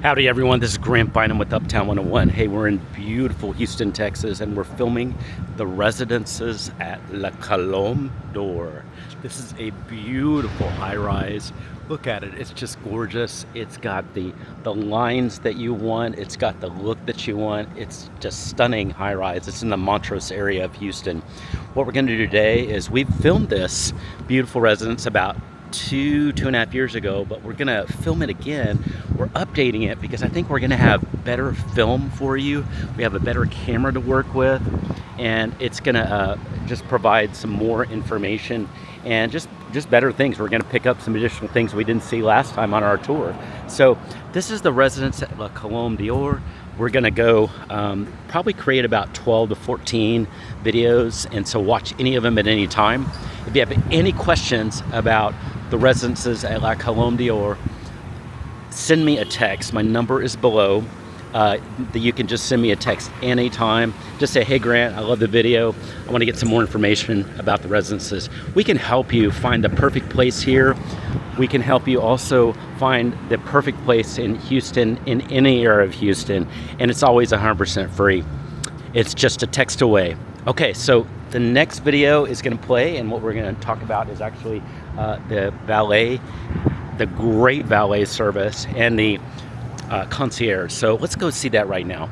Howdy everyone, this is Grant Bynum with Uptown 101. Hey, we're in beautiful Houston, Texas, and we're filming the residences at La Colombe. This is a beautiful high-rise. Look at it, it's just gorgeous. It's got the lines that you want, it's got the look that you want. It's just stunning high-rise. It's in the Montrose area of Houston. What we're gonna do today is we've filmed this beautiful residence about two and a half years ago, but we're gonna film it again. We're updating it because I think we're gonna have better film for you. We have a better camera to work with, and it's gonna just provide some more information and just better things. We're gonna pick up some additional things we didn't see last time on our tour. So this is the residence at La Colombe. We're gonna go probably create about 12 to 14 videos, and so watch any of them at any time. If you have any questions about the residences at La Colombe, send me a text. My number is below. You can just send me a text anytime. Just say, hey Grant, I love the video. I want to get some more information about the residences. We can help you find the perfect place here. We can help you also find the perfect place in Houston, in any area of Houston, and it's always 100% free. It's just a text away. Okay, so the next video is going to play, and what we're going to talk about is actually the valet, the great valet service, and the concierge. So let's go see that right now.